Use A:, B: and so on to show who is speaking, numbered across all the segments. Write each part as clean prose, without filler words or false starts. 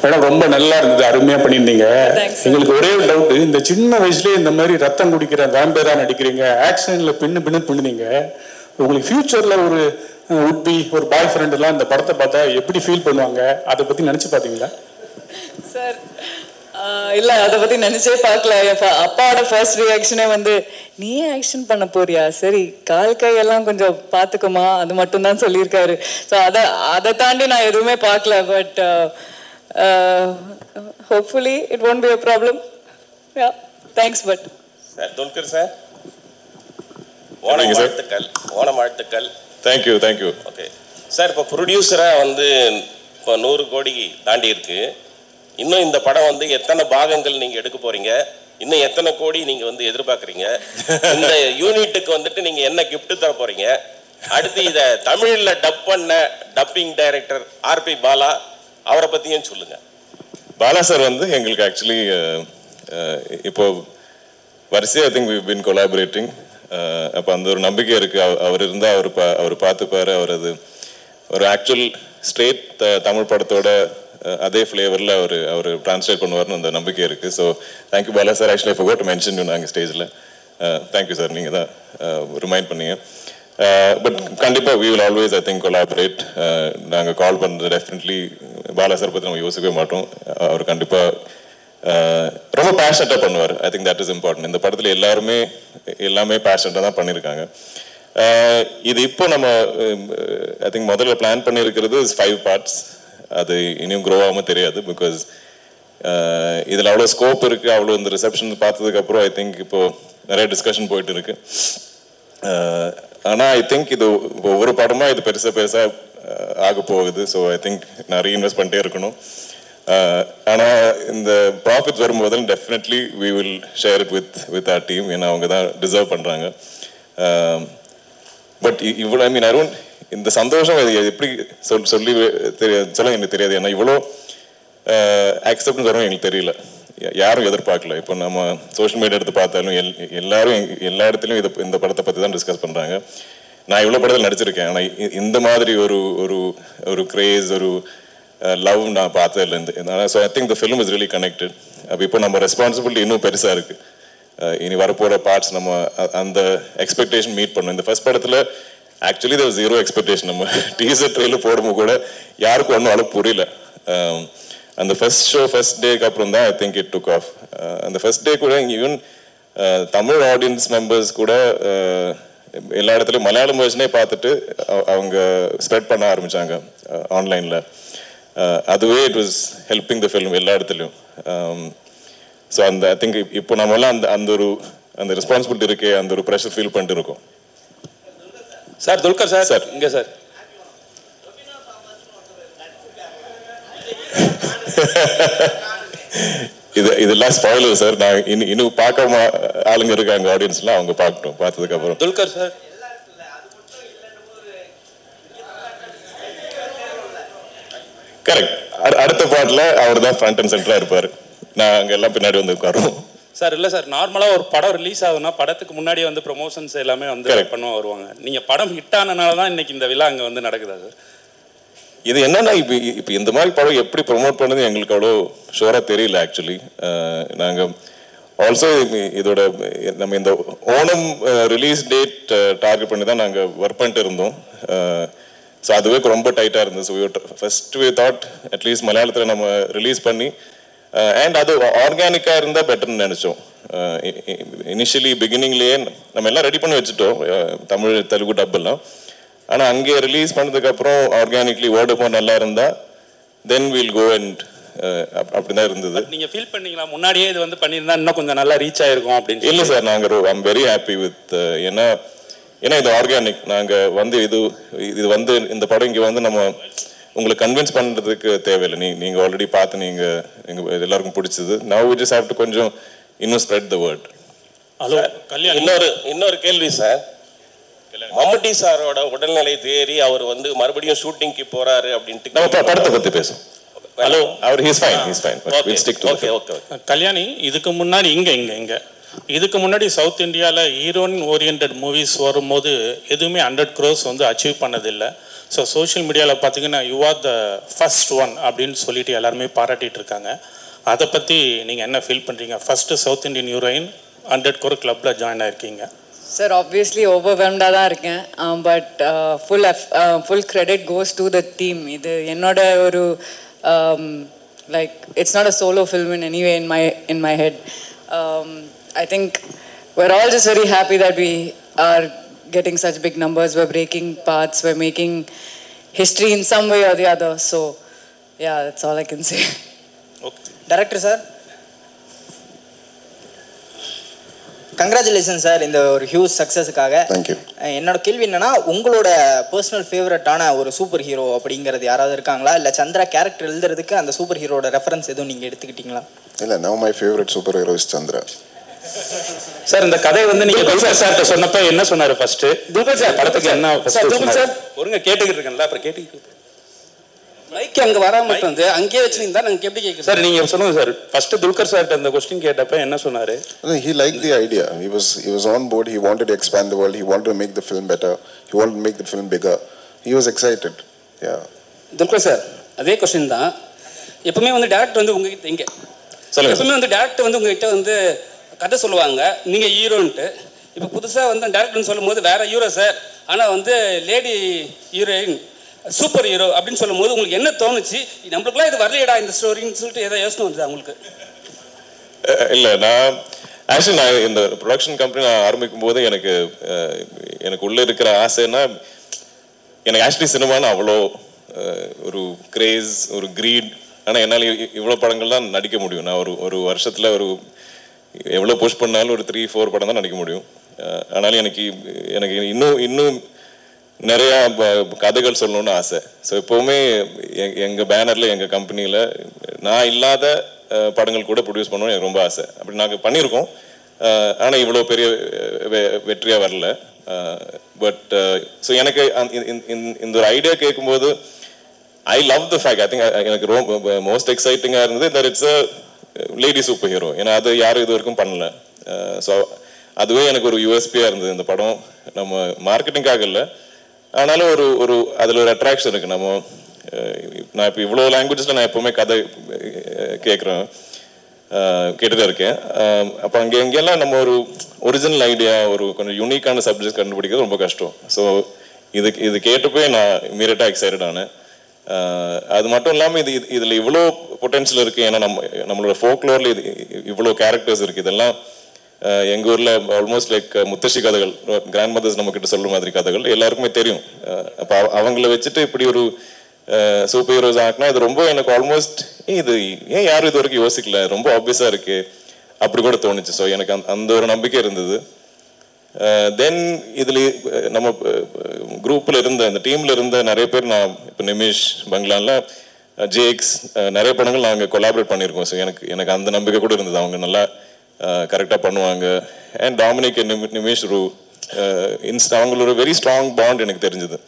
A: Madam ரொம்ப நல்லா இருந்தது, அருமையாக பண்ணியிருந்தீங்க. எங்களுக்கு ஒரே ஒரு டவுட்டு, இந்த சின்ன வயசுலேயே இந்த மாதிரி ரத்தம் குடிக்கிற வேம்பேரா நடிக்கிறீங்க, ஆக்ஷனில் பின்னு பண்ணுனீங்க. உங்களுக்கு ஃபியூச்சரில் ஒரு உட்பி ஒரு பாய் ஃப்ரெண்டெல்லாம் இந்த படத்தை பார்த்தா எப்படி ஃபீல் பண்ணுவாங்க, அதை பற்றி நினச்சி பார்த்தீங்களா?
B: சார் இல்லை, அதை பற்றி நினச்சே பார்க்கல. அப்பாவோட ஃபர்ஸ்ட் ரியாக்ஷனே வந்து நீ ஆக்ஷன் பண்ண போறியா, சரி கால் கையெல்லாம் கொஞ்சம் பார்த்துக்குமா, அது மட்டும்தான் சொல்லியிருக்காரு. ஸோ அதை தாண்டி நான் எதுவுமே பார்க்கல. But hopefully it won't be a problem. Yeah, thanks. But
C: sir, Dulkar sir, Onam வாழ்த்துக்கள்.
D: Thank you.
C: ஓகே சார், இப்போ ப்ரொடியூசராக வந்து இப்போ 100 கோடி தாண்டி இருக்கு. இன்னும் இந்த படம் வந்து எத்தனை பாகங்கள் நீங்கள் எடுக்க போறீங்க, இன்னும் எத்தனை கோடி நீங்கள் வந்து எதிர்பார்க்குறீங்க, இந்த யூனிட்டுக்கு வந்துட்டு நீங்கள் என்ன கிஃப்ட் தர போறீங்க, அடுத்து இதை தமிழில் டப் பண்ண டப்பிங் டைரக்டர் ஆர்பி பாலா, அவரை பற்றியும் சொல்லுங்க.
D: பாலா சார் வந்து எங்களுக்கு ஆக்சுவலி இப்போ வரிசையாக I think we been collaborating. அப்போ அந்த ஒரு நம்பிக்கை இருக்குது. அவர் இருந்தால் அவர் பார்த்துப்பார். அவர் அது ஒரு ஆக்சுவல் ஸ்ட்ரெயிட் தமிழ் படத்தோட அதே ஃப்ளேவரில் அவர் ட்ரான்ஸ்லேட் பண்ணுவார்னு அந்த நம்பிக்கை இருக்குது. So thank you Bala sir. Actually I forgot to mention you நாங்கள் ஸ்டேஜில். தேங்க்யூ சார், நீங்கள் தான் ரிமைண்ட் பண்ணீங்க. பட் கண்டிப்பாக we will always I think collaborate. நாங்கள் கால் பண்ணுறது டெஃபினெட்லி பாலா சார் பற்றி நம்ம யோசிக்கவே மாட்டோம். அவர் கண்டிப்பாக ரொம்ப பேஷனட்டாக பண்ணுவார். I think that is important. இந்த படத்தில் எல்லாமே பேஷனட்டாக தான் பண்ணியிருக்காங்க. இது இப்போ நம்ம ஐ திங்க் முதல்ல பிளான் பண்ணியிருக்கிறது 5 parts. அது இனியும் க்ரோ ஆகாமல் தெரியாது. பிகாஸ் இதில் அவ்வளோ ஸ்கோப் இருக்குது. அவ்வளோ இந்த ரிசப்ஷன் பார்த்ததுக்கப்புறம் ஐ திங்க் இப்போது நிறைய டிஸ்கஷன் போயிட்டு இருக்கு. ஆனால் ஐ திங்க் இது ஒவ்வொரு படமாக இது பெருசாக ஆக போகுது. ஸோ ஐ திங்க் நான் ரீஇன்வெஸ்ட் பண்ணிட்டே இருக்கணும். ஆனால் இந்த ப்ராஃபிட்ஸ் வரும்போது definitely we will share it with our team. ஏன்னா அவங்க தான் டிசர்வ் பண்ணுறாங்க. பட் இவ்வளோ ஐ மீன் ஐ டோன்ட் இந்த சந்தோஷம் எப்படி சொல்ல எனக்கு தெரியாது. ஏன்னா இவ்வளோ அக்செப்டன்ஸ் வரும் எங்களுக்கு தெரியல. யாரும் எதிர்பார்க்கல. இப்போ நம்ம சோஷியல் மீடியா எடுத்து பார்த்தாலும் எல்லாரும் எல்லா இடத்துலையும் இந்த படத்தை பற்றி தான் டிஸ்கஸ் பண்ணுறாங்க. நான் இவ்வளோ படத்தில் நடிச்சிருக்கேன். ஆனால் இந்த மாதிரி ஒரு கிரேஸ், ஒரு லவ் நான் பார்த்ததில்லை. So I think the film is really connected. அப்போ இப்போ நம்ம ரெஸ்பான்சிபிலிட்டி இன்னும் பெருசாக இருக்குது. இனி வரப்போகிற பார்ட்ஸ் நம்ம அந்த எக்ஸ்பெக்டேஷன் மீட் பண்ணணும். இந்த ஃபர்ஸ்ட் படத்தில் ஆக்சுவலி தேர் வாஸ் 0 எக்ஸ்பெக்டேஷன். நம்ம டீசர் ட்ரெயிலர் போடும்போது கூட யாருக்கும் ஒன்றும் அளவு புரியல. அந்த ஃபர்ஸ்ட் டேக்கு அப்புறம் தான் I think it took off. அந்த ஃபர்ஸ்ட் டே கூட ஈவன் தமிழ் ஆடியன்ஸ் மெம்பர்ஸ் கூட எல்லா இடத்துலையும் மலையாளம் வெர்ஷனே பார்த்துட்டு அவங்க ஸ்ப்ரெட் பண்ண ஆரம்பித்தாங்க ஆன்லைனில். அதுவே it was helping the film எல்லா இடத்துலையும். ஸோ அந்த ஐ திங்க் இப்போ நம்மளாம் அந்த ரெஸ்பான்சிபிலிட்டி இருக்கே, அந்த ஒரு ப்ரெஷர் ஃபீல் பண்ணிட்டு இருக்கோம்.
C: சார் துல்கர் சார் இங்கே சார்
D: இதெல்லாம் ஸ்பாயிலர் சார். நான் இன்னும் பார்க்காம ஆளுங்க இருக்காங்க ஆடியன்ஸ்லாம், அவங்க பார்க்கட்டும். பார்த்ததுக்கு அப்புறம்
C: துல்கர் சார்
D: கரெக்ட். அடுத்த பாட்டில் அவர் தான் ஃப்ரண்ட் அண்ட் சென்டராக இருப்பார். நான் அங்கே எல்லாம் பின்னாடி வந்து உட்காருவோம்.
E: சார் இல்லை சார், நார்மலாக ஒரு படம் ரிலீஸ் ஆகுதுன்னா படத்துக்கு முன்னாடியே வந்து ப்ரொமோஷன்ஸ் எல்லாமே வந்து பண்ண வருவாங்க. நீங்கள் படம் ஹிட் ஆனனால தான் இன்னைக்கு இந்த விழா அங்கே வந்து நடக்குதா சார்?
D: இது என்னன்னா இப்போ இந்த மாதிரி படம் எப்படி ப்ரொமோட் பண்ணது எங்களுக்கு அவ்வளோ ஷோராக தெரியல ஆக்சுவலி. நாங்கள் ஆல்சோ இதோட நம்ம இந்த ஓணம் ரிலீஸ் டேட் டார்கெட் பண்ணி தான் நாங்கள் ஒர்க் பண்ணிட்டு இருந்தோம். ஸோ அதுவே ரொம்ப டைட்டாக இருந்தது. So first we thought at least மலையாளத்தில் நம்ம ரிலீஸ் பண்ணி அண்ட் அது ஆர்கானிக்காக இருந்தால் பெட்டர்னு நினச்சோம். இனிஷியலி பிகினிங்லேயே நம்ம எல்லாம் ரெடி பண்ணி வச்சுட்டோம், தமிழ் தெலுங்கு டப்பெல்லாம். ஆனால் அங்கே ரிலீஸ் பண்ணதுக்கப்புறம் ஆர்கானிக்லி வேர்ட் ஆஃப் நல்லா இருந்தால் தென் வில் கோ அண்ட் அப்படி தான் இருந்தது.
E: நீங்கள் ஃபீல் பண்ணீங்களா முன்னாடியே இது வந்து பண்ணியிருந்தா இன்னும் கொஞ்சம் நல்லா ரீச் ஆகிருக்கும் அப்படின்னு?
D: இல்லை சார், நாங்கள் ஐம் வெரி ஹாப்பி வித் ஏன்னா இது ஆர்கானிக். நாங்கள் வந்து இது வந்து இந்த படம் இங்கே வந்து நம்ம உங்களை கன்வின்ஸ் பண்ணுறதுக்கு தேவையில்லை. நீங்கள் ஆல்ரெடி பார்த்து எங்கள் எல்லாருக்கும் பிடிச்சது. Now we just have to கொஞ்சம் இன்னும் ஸ்ப்ரெட் த வேர்ட்.
C: ஹலோ இன்னொரு கேள்வி சார். மம்முட்டி சாரோட உடல்நிலை தேறி அவர் வந்து மறுபடியும் ஷூட்டிங்க்கு போறாரு அப்படின்ட்டு
D: நம்ம படத்தை பற்றி பேசும்.
C: ஹலோ
D: அவர் ஹீஸ் ஃபைன்.
C: ஓகே.
E: கல்யாணி, இதுக்கு முன்னாடி இதுக்கு முன்னாடி சவுத் இந்தியாவில் ஹீரோயின் ஓரியன்ட் மூவிஸ் வரும்போது எதுவுமே 100 crores வந்து அச்சீவ் பண்ணதில்லை. ஸோ சோஷியல் மீடியாவில் பார்த்தீங்கன்னா you are the first one அப்படின்னு சொல்லிட்டு எல்லாருமே பாராட்டிகிட்டு இருக்காங்க. அதை பற்றி நீங்கள் என்ன ஃபீல் பண்ணுறீங்க? First south Indian heroine 100 crore கிளப்பில் ஜாயின் ஆயிருக்கீங்க.
B: சார் ஆப்வியஸ்லி ஓவர்வெல்ம்டாக தான் இருக்கேன். But full credit goes to the team. இது என்னோட ஒரு like it's not a solo film in any way in my head. I think we're all just very happy that we are getting such big numbers, we're breaking paths, we're making history in some way or the other. So yeah, that's all I can say.
F: Okay. Director sir, congratulation sir இந்த ஒரு huge சக்ஸஸுக்காக.
G: Thank you.
F: என்னோட கேள்வி என்னன்னா, உங்களோட personal ஃபேவரட்டான ஒரு super hero அப்படிங்கிறது யாராவது இருக்காங்களா? இல்லை சந்திரா கேரக்டர் எழுதுறதுக்கு அந்த சூப்பர் ஹீரோட ரெஃபரன்ஸ் எதுவும் நீங்கள் எடுத்துக்கிட்டீங்களா?
G: இல்லை, now my favourite super hero is Chandra.
E: Sir இந்த கதை வந்து நீங்க துல்கர் சார்ட்ட சொன்னப்ப என்ன சொன்னாரு? ஃபர்ஸ்ட் துல்கர் சார் படத்துக்கு என்ன சார் ஒருங்க கேட்டுக்கிட்டு இருக்கேன்ல, அப்புறம் கேட்டுக்கிட்டு
H: மைக் அங்கே வராம வந்து அங்கேயே வச்சுருந்தா நாங்கள் எப்படி கேட்குறோம்
E: சார்? நீங்கள் சொல்லுங்கள் சார். ஃபர்ஸ்ட் துல்கர் சார்ட்ட அந்த கொஸ்டின் கேட்டப்ப என்ன சொன்னார்?
G: He liked the idea. He was on board. He wanted to expand the world. He wanted to make the film better. He wanted to make the film bigger. He was excited. Yeah.
H: Dulquer sir அதே question தான். எப்பவுமே வந்து director வந்து உங்ககிட்ட இங்கே சொல்லுங்கள். எப்பவுமே வந்து டேரக்டர் வந்து உங்ககிட்ட வந்து கதை சொல்லுவாங்க, நீங்கள் ஹீரோன்ட்டு. இப்போ புதுசாக வந்து டேரக்டர்னு சொல்லும் போது வேற ஹீரோ சார், ஆனால் வந்து லேடி ஹீரோயின் சூப்பர் ஹீரோ அப்படின்னு சொல்லும் போது உங்களுக்கு என்ன தோணுச்சு? நம்மளுக்குலாம் இது வரலையடா இந்த ஸ்டோரின்னு சொல்லிட்டு ஏதோ யோசனை வந்தது உங்களுக்கு?
D: இல்லை, நான் இந்த ப்ரொடக்ஷன் கம்பெனி நான் ஆரம்பிக்கும் போது எனக்கு உள்ளே இருக்கிற ஆசைன்னா, எனக்கு ஆக்சுவலி சினிமான்னு அவ்வளோ ஒரு கிரேஸ், ஒரு க்ரீட். ஆனால் என்னால் இவ்வளோ படங்கள் தான் நடிக்க முடியும். நான் ஒரு வருஷத்தில் எவ்வளோ புஷ் பண்ணாலும் ஒரு 3-4 படம் தான் நடிக்க முடியும். ஆனாலும் எனக்கு இன்னும் நிறையா கதைகள் சொல்லணும்னு ஆசை. ஸோ எப்போவுமே எங்கள் பேனரில், எங்கள் கம்பெனியில் நான் இல்லாத படங்கள் கூட ப்ரொடியூஸ் பண்ணணும்னு எனக்கு ரொம்ப ஆசை. அப்படி நாங்கள் பண்ணியிருக்கோம். ஆனால் இவ்வளோ பெரிய வெற்றியாக வரல. பட் ஸோ எனக்கு இந்த ஒரு ஐடியா கேட்கும்போது I love the fact. I think எனக்கு ரொம்ப மோஸ்ட் எக்ஸைட்டிங்காக இருந்தது that it's a lady super hero. ஏன்னா அது யாரும் இது வரைக்கும் பண்ணல. ஸோ அதுவே எனக்கு ஒரு யூஎஸ்பியாக இருந்தது. இந்த படம் நம்ம மார்க்கெட்டிங்காக இல்லை, ஆனாலும் அதில் ஒரு அட்ராக்ஷன் இருக்குது. நான் இப்போ இவ்வளோ லாங்குவேஜஸில் நான் எப்போவுமே கதை கேட்டுட்டு இருக்கேன். அப்போ எங்கெல்லாம் நம்ம ஒரு ஒரிஜினல் ஐடியா, ஒரு கொஞ்சம் யூனிக்கான சப்ஜெக்ட் கண்டுபிடிக்கிறது ரொம்ப கஷ்டம். ஸோ இது கேட்டுப்போய் நான் இமீடியட்டாக எக்ஸைட்டட் ஆனேன். அது மட்டும் இல்லாமல் இதில் இவ்வளோ பொட்டென்ஷியல் இருக்குது. ஏன்னா நம்மளோட ஃபோக்லோரில் இவ்வளோ கேரக்டர்ஸ் இருக்குது. இதெல்லாம் எங்கள் ஊரில் ஆல்மோஸ்ட் லைக் முத்தശ്ശി கதைகள், கிராண்ட் மதர்ஸ் நம்மக்கிட்ட சொல்கிற மாதிரி கதைகள் எல்லாருக்குமே தெரியும். அப்போ அவங்கள வச்சுட்டு இப்படி ஒரு சூப்பர் ஹீரோஸ் ஆகினா இது ரொம்ப எனக்கு ஆல்மோஸ்ட் இது ஏன் யாரும் இது வரைக்கும் யோசிக்கல, ரொம்ப ஆப்வியஸாக இருக்குது அப்படி கூட தோணுச்சு. ஸோ எனக்கு அந்த ஒரு நம்பிக்கை இருந்தது. தென் இதில் நம்ம குரூப்பில் இருந்த இந்த டீமில் இருந்த நிறைய பேர், நான் இப்போ நிமிஷ் பங்களானில் ஜேக்ஸ் நிறைய படங்கள் நாங்கள் கொலாபரேட் பண்ணியிருக்கோம். ஸோ எனக்கு அந்த நம்பிக்கை கூட இருந்தது, அவங்க நல்லா கரெக்டாக பண்ணுவாங்க. அண்ட் டாமினிக் நிமிஷ் அவங்களோட வெரி ஸ்ட்ராங் பாண்ட் எனக்கு தெரிஞ்சுது.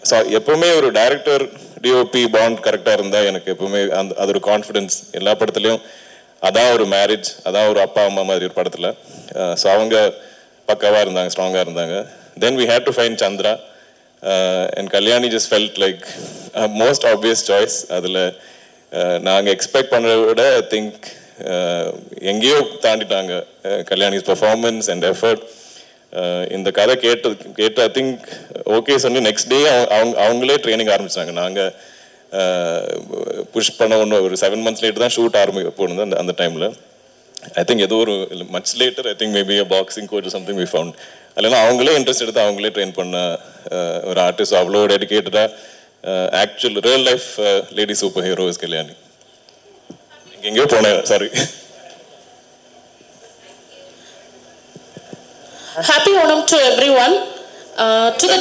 D: ஸோ எப்போவுமே ஒரு டைரக்டர் டிஓபி பாண்ட் கரெக்டாக இருந்தால் எனக்கு எப்போவுமே அது ஒரு கான்ஃபிடென்ஸ். எல்லா படத்துலையும் அதான் ஒரு மேரேஜ், அதான் ஒரு அப்பா அம்மா மாதிரி ஒரு படத்தில். ஸோ அவங்க பக்காவாக இருந்தாங்க, ஸ்ட்ராங்காக இருந்தாங்க. Then we had to find Chandra and Kalyani just felt like most obvious choice. அதில் நாங்கள் எக்ஸ்பெக்ட் பண்ணுறத விட ஐ திங்க் எங்கேயோ தாண்டிட்டாங்க. Kalyani's performance and effort. இந்த கதை கேட்டு ஐ திங்க் ஓகே சொல்லி நெக்ஸ்ட் டே அவங்களே ட்ரைனிங் ஆரம்பிச்சாங்க. நாங்கள் புஷ் பண்ண ஒரு 7 months லேட்டு தான் ஷூட் போனது. அந்த டைமில் ஐ திங்க் ஏதோ ஒரு much later I think maybe boxing coach something we found. இல்லைன்னா அவங்களே இன்ட்ரெஸ்ட் எடுத்து அவங்களே ட்ரெயின் பண்ண ஒரு ஆர்டிஸ்ட். அவ்வளோ டெடிக்கேட்டடாக actual real life lady super hero is Kalyani. எங்கேயோ போனேன், sorry.
I: Happy Onam to everyone. To the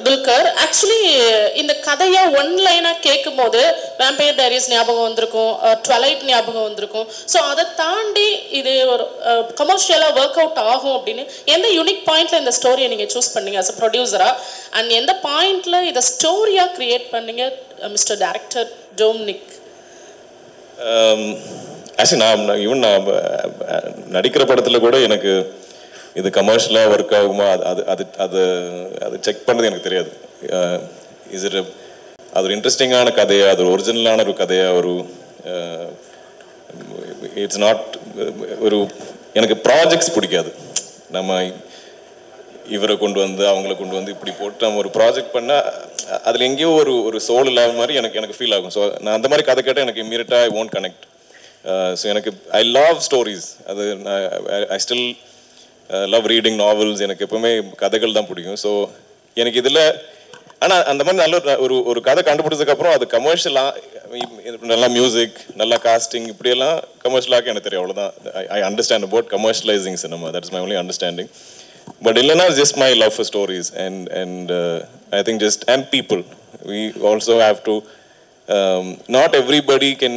I: Dulquer. Actually, இந்த கதையை ஒன்லைனாக கேட்கும் போது வேம்பயர் டைரிஸ் ஞாபகம் வந்திருக்கும், ட்வலைட் ஞாபகம் வந்திருக்கும். ஸோ அதை தாண்டி இது ஒரு கமர்ஷியலாக ஒர்க் அவுட் ஆகும் அப்படின்னு எந்த யூனிக் பாயிண்ட்ல இந்த ஸ்டோரியை நீங்கள் சூஸ் பண்ணீங்க அஸ் அ ப்ரொடியூசரா? அண்ட் எந்த பாயிண்ட்ல இதை ஸ்டோரியாக கிரியேட் பண்ணீங்க மிஸ்டர் டைரக்டர் டொமினிக்?
D: ஆக்சுவலி நான் நடிக்கிற படத்தில் கூட எனக்கு இது கமர்ஷியலாக ஒர்க் ஆகுமா அது அது அது அது செக் பண்ணது எனக்கு தெரியாது. அது ஒரு இன்ட்ரெஸ்டிங்கான கதையா, அது ஒரு ஒரிஜினலான ஒரு கதையா, ஒரு இட்ஸ் நாட் ஒரு எனக்கு ப்ராஜெக்ட்ஸ் பிடிக்காது. நம்ம இவரை கொண்டு வந்து அவங்கள கொண்டு வந்து இப்படி போட்டு நம்ம ஒரு ப்ராஜெக்ட் பண்ணால் அதில் எங்கேயோ ஒரு சோல் இல்லாத மாதிரி எனக்கு ஃபீல் ஆகும். ஸோ நான் அந்த மாதிரி கதை கேட்டால் எனக்கு இம்மீடியட்டாக ஐ ஒன்ட் கனெக்ட். ஸோ எனக்கு ஐ லவ் ஸ்டோரிஸ். அது I still love reading novels. எனக்கு எப்பவுமே கதைகள் தான் பிடிக்கும். ஸோ எனக்கு இதில் ஆனால் அந்த மாதிரி நல்ல ஒரு கதை கண்டுபிடிச்சதுக்கப்புறம் அது கமர்ஷியலாக நல்லா மியூசிக், நல்லா காஸ்டிங், இப்படியெல்லாம் கமர்ஷியலாக எனக்கு தெரியும். அவ்வளோதான். I understand about commercialising cinema. That is my only understanding. But illana is just my love for stories and I think just and people. We also have to not everybody can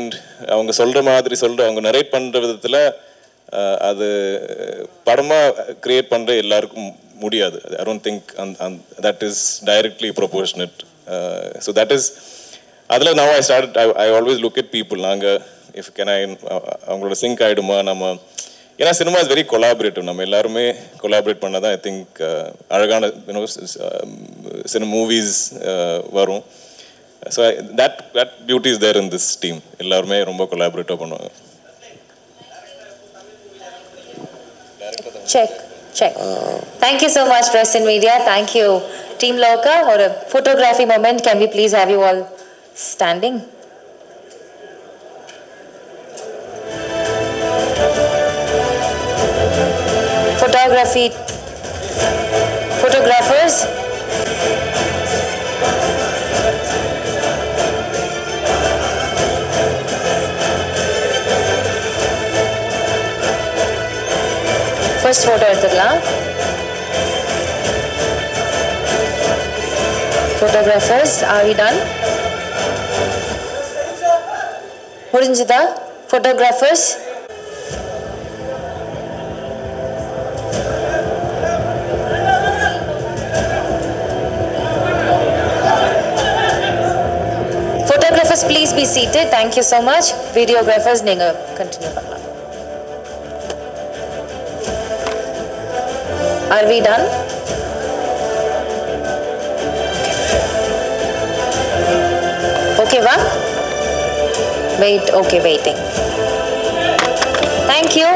D: avanga solra maadhiri solra avanga narrate pandra vidathila adu padama create pandra ellarkum mudiyadu. I don't think that is directly proportionate. So that is adla now I always look at people. Nanga if can I avangala sync aiduma nama ஏன்னா cinema is very collaborative. நம்ம எல்லாருமே collaborate பண்ணால் தான் I think அழகான cinema movies வரும். So that beauty is there in this team. எல்லாருமே ரொம்ப கொலாபரேட்டிவாக பண்ணுவாங்க.
J: Check. Thank you so much, Press and Media. Thank you, Team Loka. Or a photography moment. Can we please have you all standing? Photographers. First photo எடுத்துக்கலாம். Photographers, are we done? முடிஞ்சதா? Photographers. Please be seated. Thank you so much. Videographers, நீங்க continue பண்ணலாம். Are we done? Okay, va? Wait. Okay, waiting. Thank you.